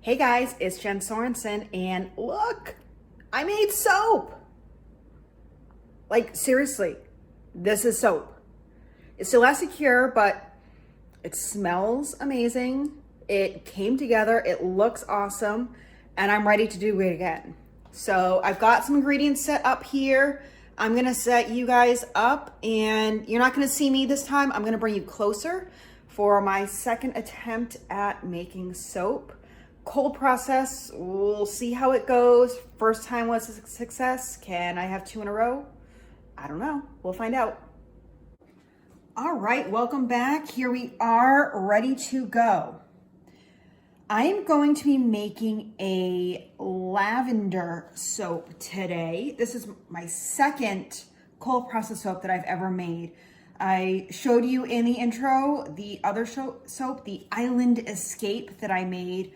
Hey guys, it's Jen Sorensen, and look, I made soap. Like, seriously, this is soap. It's still has secure, but it smells amazing. It came together, it looks awesome, and I'm ready to do it again. So I've got some ingredients set up here. I'm gonna set you guys up, and you're not gonna see me this time. I'm gonna bring you closer for my second attempt at making soap. Cold process, we'll see how it goes. First time was a success. Can I have 2 in a row? I don't know, we'll find out. All right, welcome back. Here we are, ready to go. I am going to be making a lavender soap today. This is my second cold process soap that I've ever made. I showed you in the intro the other soap, the Island Escape that I made.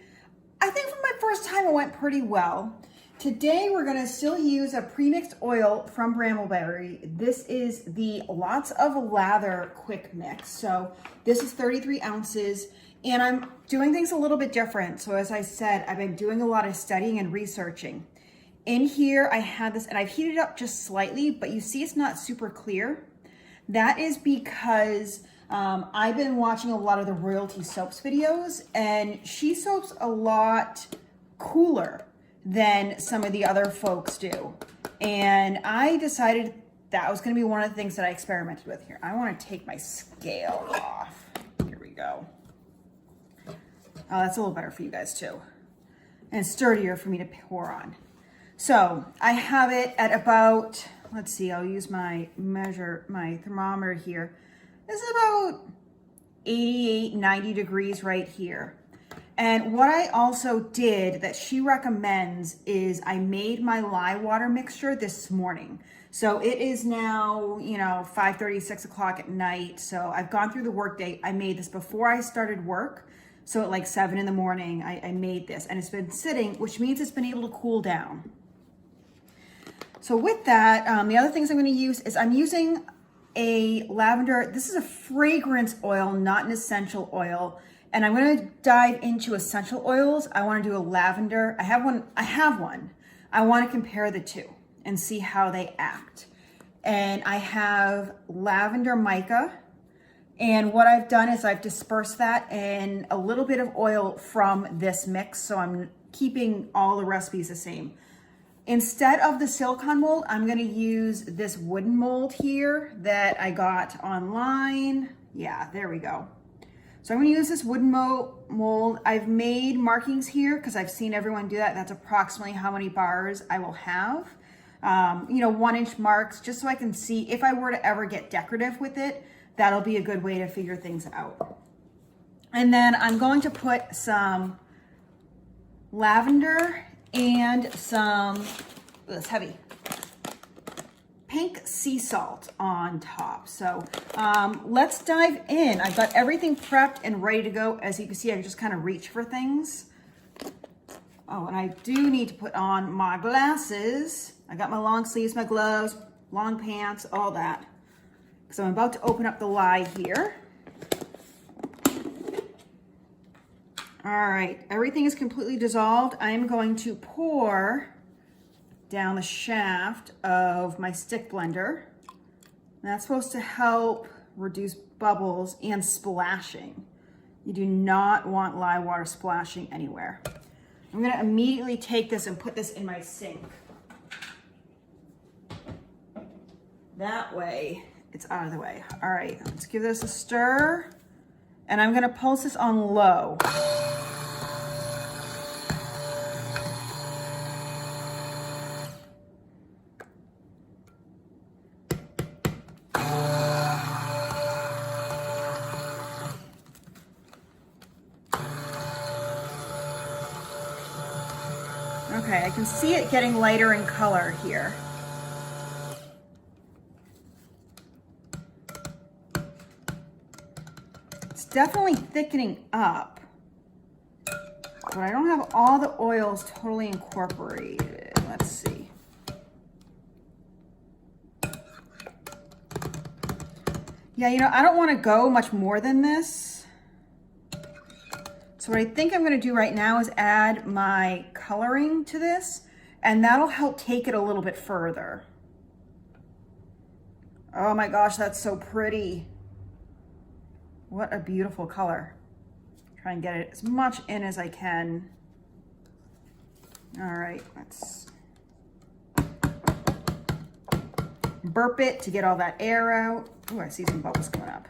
I think for my first time it went pretty well. Today we're gonna still use a premixed oil from Brambleberry. This is the Lots of Lather Quick Mix. So this is 33 ounces and I'm doing things a little bit different. So as I said, I've been doing a lot of studying and researching. In here I had this and I've heated it up just slightly, but you see it's not super clear. That is because I've been watching a lot of the Royalty Soaps videos, and she soaps a lot cooler than some of the other folks do. And I decided that was gonna be one of the things that I experimented with here. I wanna take my scale off. Here we go. Oh, that's a little better for you guys too. And it's sturdier for me to pour on. So I have it at about, let's see, I'll use my thermometer here. This is about 88, 90 degrees right here. And what I also did that she recommends is I made my lye water mixture this morning. So it is now, 5:30, 6 o'clock at night. So I've gone through the workday. I made this before I started work. So at like 7 in the morning, I made this and it's been sitting, which means it's been able to cool down. So with that, the other things I'm gonna use is I'm using a lavender. This is a fragrance oil, not an essential oil. And I'm gonna dive into essential oils. I wanna do a lavender. I have one. I wanna compare the two and see how they act. And I have lavender mica. And what I've done is I've dispersed that in a little bit of oil from this mix. So I'm keeping all the recipes the same. Instead of the silicone mold, I'm gonna use this wooden mold here that I got online. Yeah, there we go. So I'm gonna use this wooden mold. I've made markings here because I've seen everyone do that. That's approximately how many bars I will have. 1-inch marks, just so I can see if I were to ever get decorative with it, that'll be a good way to figure things out. And then I'm going to put some lavender and some, it's heavy, pink sea salt on top. So let's dive in. I've got everything prepped and ready to go. As you can see, I just kind of reach for things. Oh, and I do need to put on my glasses. I got my long sleeves, my gloves, long pants, all that. So I'm about to open up the lye here. All right, everything is completely dissolved. I'm going to pour down the shaft of my stick blender. That's supposed to help reduce bubbles and splashing. You do not want lye water splashing anywhere. I'm gonna immediately take this and put this in my sink. That way, it's out of the way. All right, let's give this a stir. And I'm gonna pulse this on low. Okay, I can see it getting lighter in color here. It's definitely thickening up, but I don't have all the oils totally incorporated. Let's see. Yeah, I don't want to go much more than this. So what I think I'm gonna do right now is add my coloring to this, and that'll help take it a little bit further. Oh my gosh, that's so pretty. What a beautiful color. Try and get it as much in as I can. All right, let's burp it to get all that air out. Oh, I see some bubbles coming up.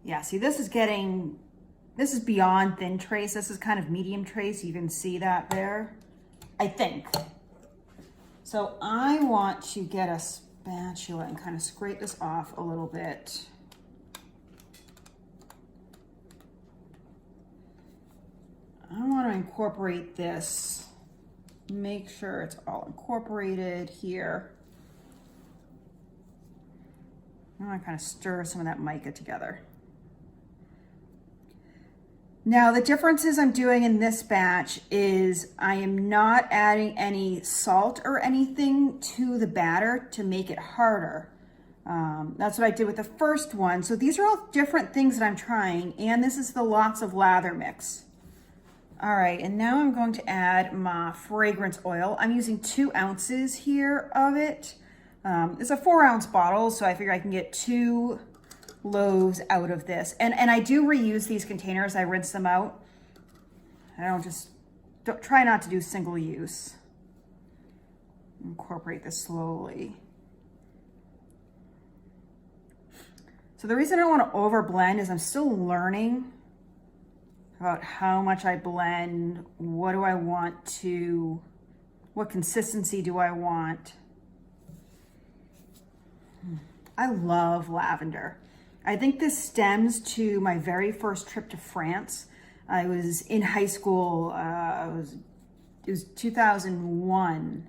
Yeah, see, this is beyond thin trace. This is kind of medium trace. You can see that there, I think. So I want to get a spatula and kind of scrape this off a little bit. I want to incorporate this. Make sure it's all incorporated here. I want to kind of stir some of that mica together. Now, the differences I'm doing in this batch is I am not adding any salt or anything to the batter to make it harder. That's what I did with the first one. So these are all different things that I'm trying, and this is the Lots of Lather mix. All right, and now I'm going to add my fragrance oil. I'm using 2 ounces here of it. It's a 4-ounce bottle, so I figure I can get 2 loaves out of this. And I do reuse these containers. I rinse them out. I don't try not to do single use. Incorporate this slowly. So the reason I don't want to over blend is I'm still learning about how much I blend. What do I want to, what consistency do I want? I love lavender. I think this stems to my very first trip to France. I was in high school, it was 2001.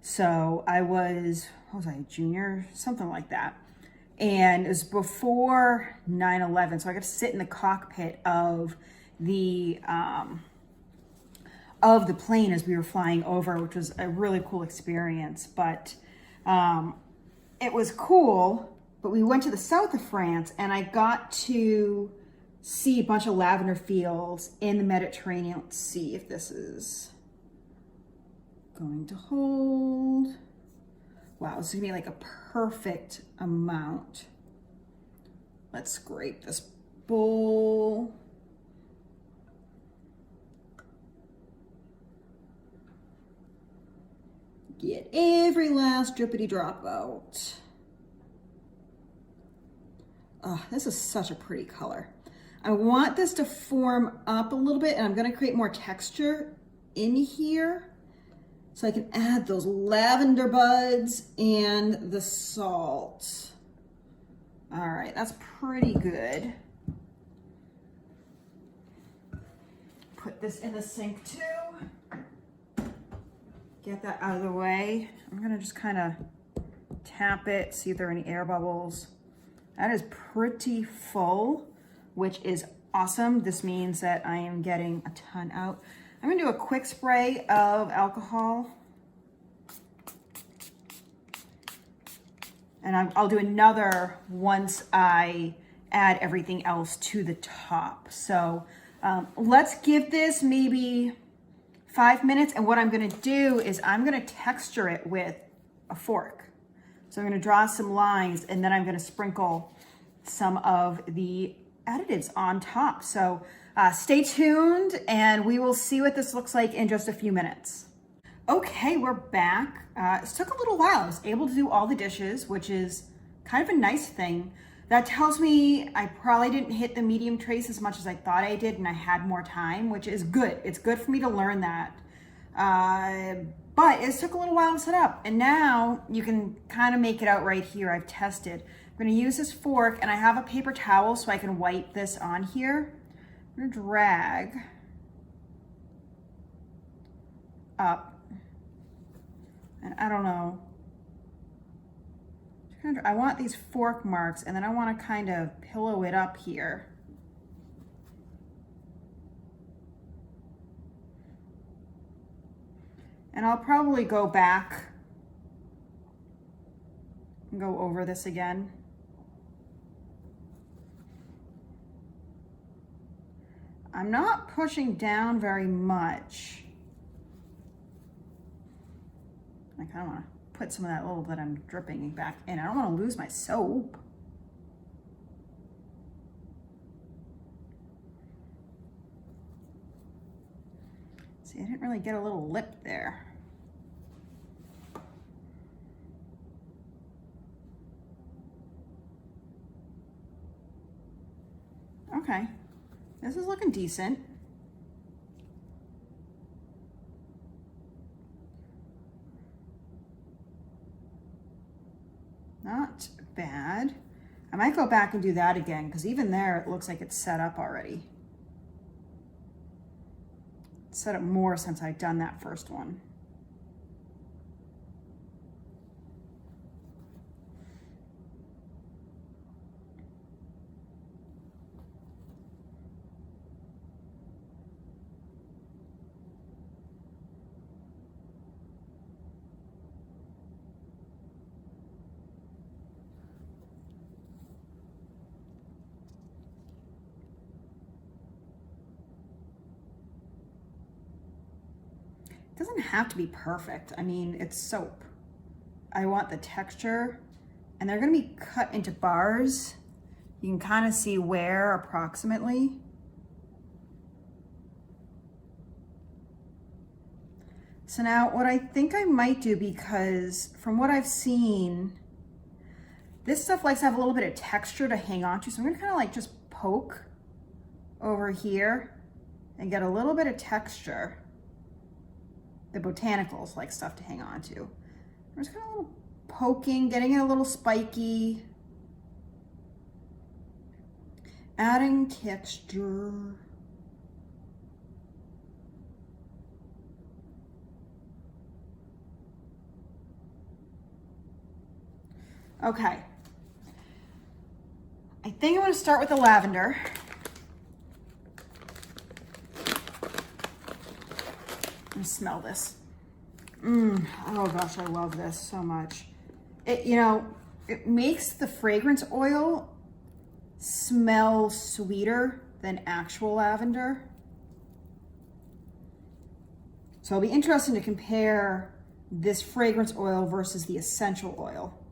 So I was, what was I, a junior? Something like that. And it was before 9/11. So I got to sit in the cockpit of the plane as we were flying over, which was a really cool experience. But it was cool. But we went to the south of France, and I got to see a bunch of lavender fields in the Mediterranean. Let's see if this is going to hold. Wow, this is gonna be like a perfect amount. Let's scrape this bowl. Get every last drippity drop out. Oh, this is such a pretty color. I want this to form up a little bit, and I'm gonna create more texture in here so I can add those lavender buds and the salt. All right, that's pretty good. Put this in the sink too. Get that out of the way. I'm gonna just kind of tap it, see if there are any air bubbles. That is pretty full, which is awesome. This means that I am getting a ton out. I'm gonna do a quick spray of alcohol. And I'll do another once I add everything else to the top. So let's give this maybe 5 minutes. And what I'm gonna do is I'm gonna texture it with a fork. So I'm gonna draw some lines, and then I'm gonna sprinkle some of the additives on top. So stay tuned, and we will see what this looks like in just a few minutes. Okay, we're back. It took a little while. I was able to do all the dishes, which is kind of a nice thing. That tells me I probably didn't hit the medium trace as much as I thought I did, and I had more time, which is good. It's good for me to learn that. But it took a little while to set up, and now you can kind of make it out right here. I've tested. I'm gonna use this fork, and I have a paper towel so I can wipe this on here. I'm gonna drag up And I don't know. I want these fork marks, and then I want to kind of pillow it up here. And I'll probably go back and go over this again. I'm not pushing down very much. I kind of want to put some of that little that I'm dripping back in. I don't want to lose my soap. See, I didn't really get a little lip there. Okay, this is looking decent. Not bad. I might go back and do that again because even there it looks like it's set up already. It's set up more since I've done that first one. It doesn't have to be perfect. I mean, it's soap. I want the texture, and they're gonna be cut into bars. You can kind of see where approximately. So now what I think I might do, because from what I've seen, this stuff likes to have a little bit of texture to hang on to. So I'm gonna kind of like just poke over here and get a little bit of texture. The botanicals like stuff to hang on to. I'm just kind of a little poking, getting it a little spiky. Adding texture. Okay. I think I'm going to start with the lavender. Smell this. Oh gosh, I love this so much. It, you know, it makes the fragrance oil smell sweeter than actual lavender. So it'll be interesting to compare this fragrance oil versus the essential oil.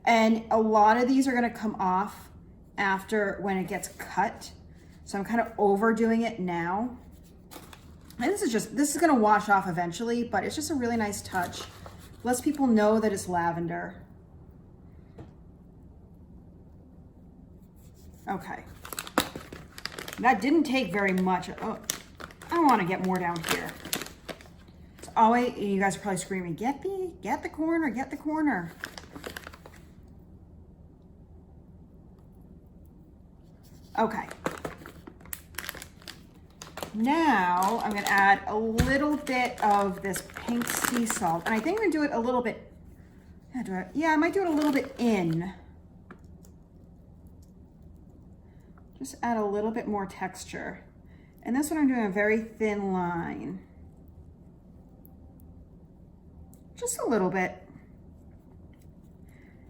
And a lot of these are going to come off after when it gets cut. So I'm kind of overdoing it now. And this is gonna wash off eventually, but it's just a really nice touch. Lets people know that it's lavender. Okay. That didn't take very much. Oh, I don't wanna get more down here. It's always, you guys are probably screaming, get the corner, get the corner. Okay. Now I'm gonna add a little bit of this pink sea salt, and I think I'm gonna do it a little bit, yeah, I might do it a little bit in. Just add a little bit more texture. And this one I'm doing a very thin line. Just a little bit.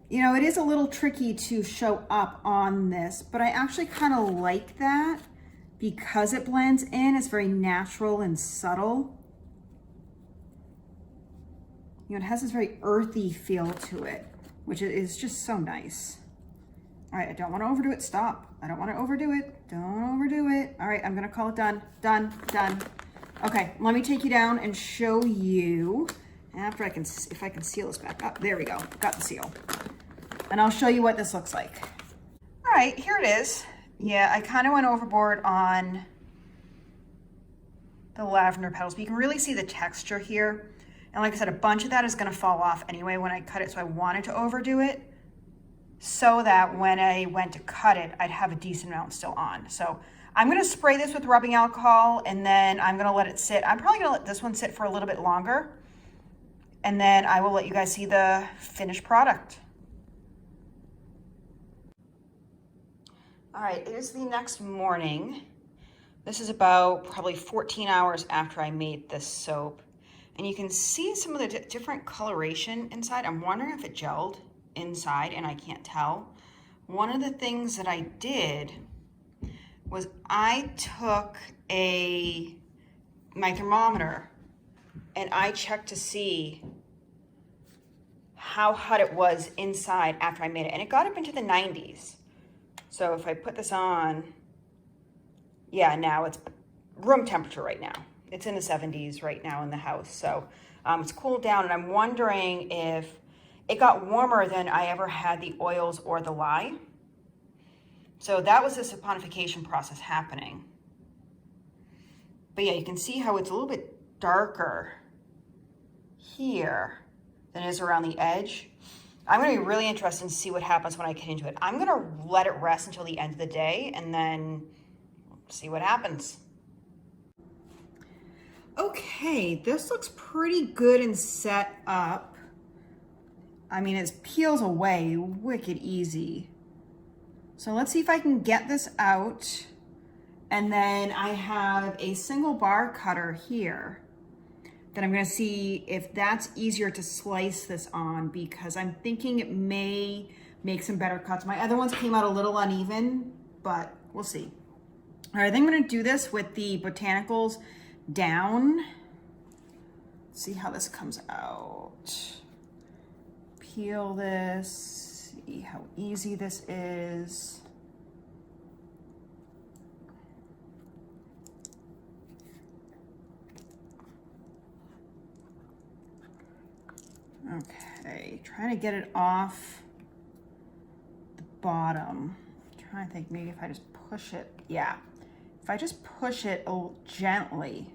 You know, it is a little tricky to show up on this, but I actually kind of like that. Because it blends in, it's very natural and subtle. You know, it has this very earthy feel to it, which is just so nice. All right, I don't want to overdo it. Stop. I don't want to overdo it. Don't overdo it. All right, I'm going to call it done. Done. Done. Okay, let me take you down and show you after if I can seal this back up. There we go. Got the seal. And I'll show you what this looks like. All right, here it is. Yeah, I kind of went overboard on the lavender petals, but you can really see the texture here. And like I said, a bunch of that is going to fall off anyway when I cut it, so I wanted to overdo it so that when I went to cut it, I'd have a decent amount still on. So I'm going to spray this with rubbing alcohol, and then I'm going to let it sit. I'm probably going to let this one sit for a little bit longer. and then I will let you guys see the finished product. All right, it is the next morning. This is about probably 14 hours after I made this soap. And you can see some of the different coloration inside. I'm wondering if it gelled inside and I can't tell. One of the things that I did was I took my thermometer and I checked to see how hot it was inside after I made it. And it got up into the 90s. So if I put this on, yeah, now it's room temperature right now. It's in the 70s right now in the house. So it's cooled down, and I'm wondering if it got warmer than I ever had the oils or the lye. So that was the saponification process happening. But yeah, you can see how it's a little bit darker here than it is around the edge. I'm gonna be really interested to see what happens when I get into it. I'm gonna let it rest until the end of the day and then see what happens. Okay, this looks pretty good and set up. I mean, it peels away wicked easy. So let's see if I can get this out. And then I have a single bar cutter here that I'm gonna see if that's easier to slice this on, because I'm thinking it may make some better cuts. My other ones came out a little uneven, but we'll see. All right, I think I'm gonna do this with the botanicals down. See how this comes out. Peel this, see how easy this is. Okay, trying to get it off the bottom. I'm trying to think, maybe if I just push it, yeah. If I just push it gently,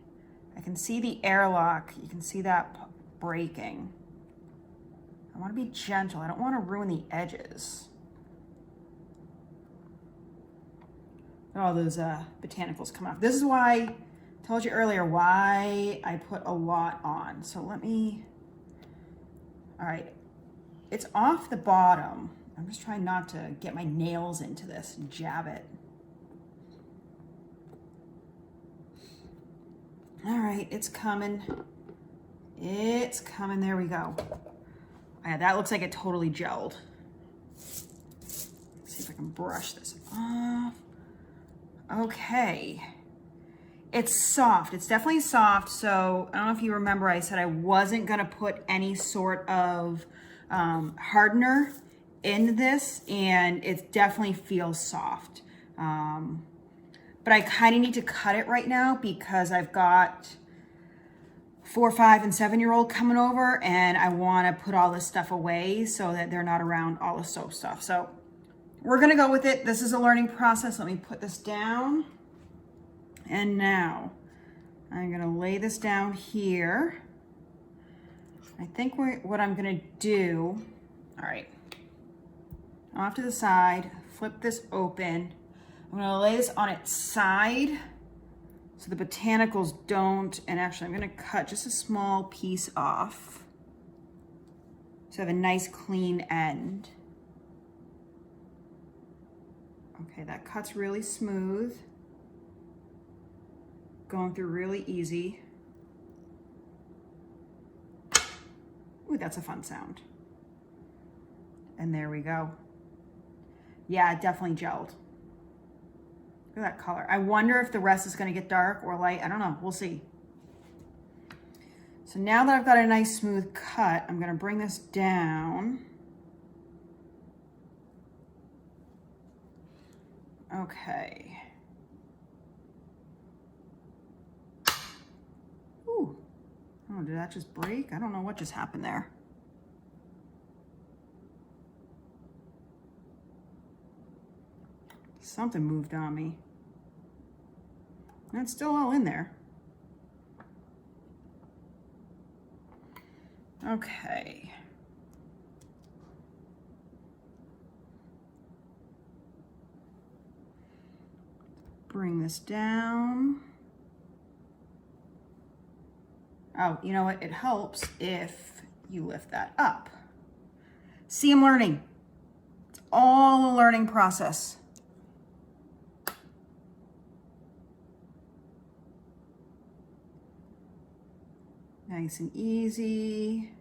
I can see the airlock. You can see that breaking. I want to be gentle. I don't want to ruin the edges. Oh, those botanicals coming off. This is why I told you earlier why I put a lot on. So let me, all right, it's off the bottom. I'm just trying not to get my nails into this and jab it. All right, it's coming. It's coming, there we go. Yeah, that looks like it totally gelled. Let's see if I can brush this off. Okay. It's soft, it's definitely soft. So I don't know if you remember, I said I wasn't gonna put any sort of hardener in this, and it definitely feels soft. But I kind of need to cut it right now because I've got 4, 5, and 7-year-old coming over, and I want to put all this stuff away so that they're not around all the soap stuff. So we're going to go with it. This is a learning process. Let me put this down. And now I'm going to lay this down here. I think what I'm going to do, all right, off to the side, flip this open. I'm gonna lay this on its side so the botanicals don't, and actually I'm gonna cut just a small piece off so I have a nice clean end. Okay, that cuts really smooth. Going through really easy. Ooh, that's a fun sound. And there we go. Yeah, it definitely gelled. Look at that color. I wonder if the rest is going to get dark or light. I don't know. We'll see. So now that I've got a nice smooth cut, I'm going to bring this down. Okay. Ooh. Oh, did that just break? I don't know what just happened there. Something moved on me. That's still all in there. Okay. Bring this down. Oh, you know what? It helps if you lift that up. See, I'm learning. It's all a learning process. Nice and easy.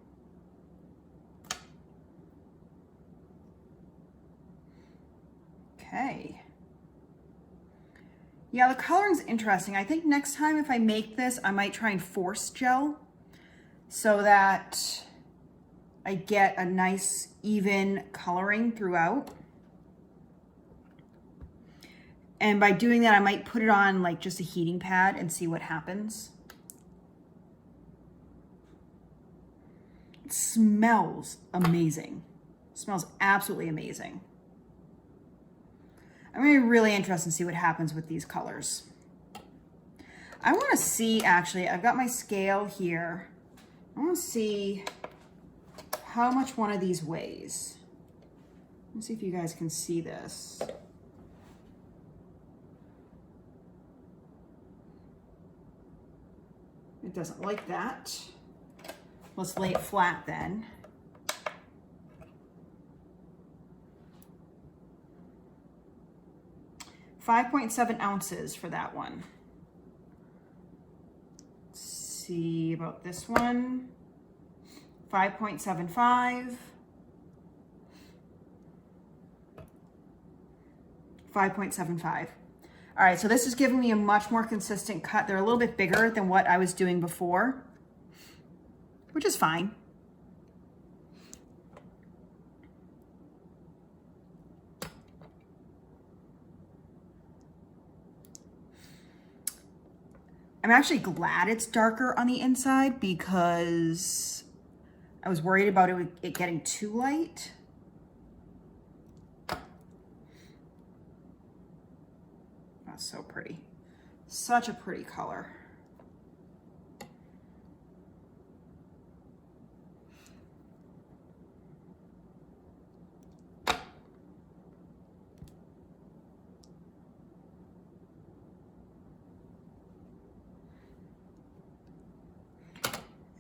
Okay. Yeah, the coloring's interesting. I think next time if I make this, I might try and force gel so that I get a nice even coloring throughout. And by doing that, I might put it on like just a heating pad and see what happens. It smells amazing. It smells absolutely amazing. I'm gonna be really interested to see what happens with these colors. I wanna see, actually, I've got my scale here. I wanna see how much one of these weighs. Let's see if you guys can see this. It doesn't like that. Let's lay it flat then. .7 ounces for that one. Let's see about this one. 5.75. 5.75. All right, so this is giving me a much more consistent cut. They're a little bit bigger than what I was doing before, which is fine. I'm actually glad it's darker on the inside because I was worried about it getting too light. That's so pretty. Such a pretty color.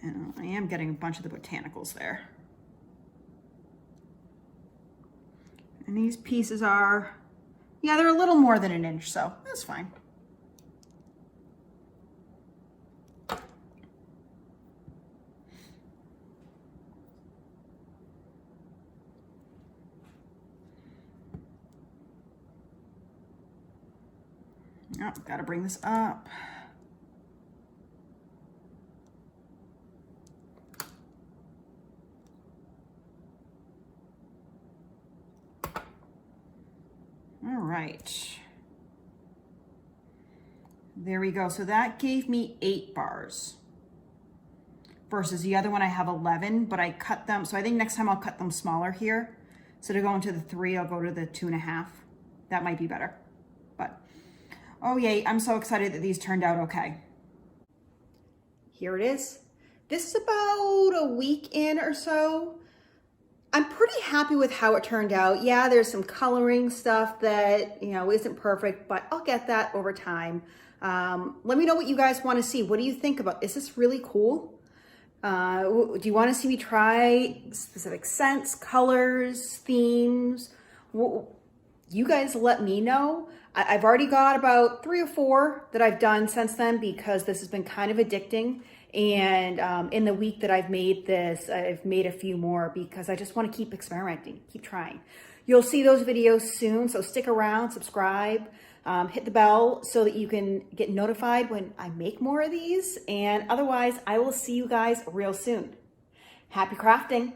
And I am getting a bunch of the botanicals there. And these pieces are, yeah, they're a little more than an inch, so that's fine. Oh, gotta bring this up. All right. There we go. So that gave me 8 bars versus the other one I have 11, but I cut them. So I think next time I'll cut them smaller here. Instead of going to the 3, I'll go to the 2.5. That might be better. But, oh yay, I'm so excited that these turned out okay. Here it is. This is about a week in or so. I'm pretty happy with how it turned out. Yeah, there's some coloring stuff that, you know, isn't perfect, but I'll get that over time. Let me know what you guys want to see. What do you think about, is this really cool? Do you want to see me try specific scents, colors, themes? You guys let me know. I've already got about 3 or 4 that I've done since then because this has been kind of addicting. And in the week that I've made this, I've made a few more because I just want to keep experimenting, keep trying. You'll see those videos soon, so stick around, subscribe, hit the bell so that you can get notified when I make more of these. And otherwise, I will see you guys real soon. Happy crafting.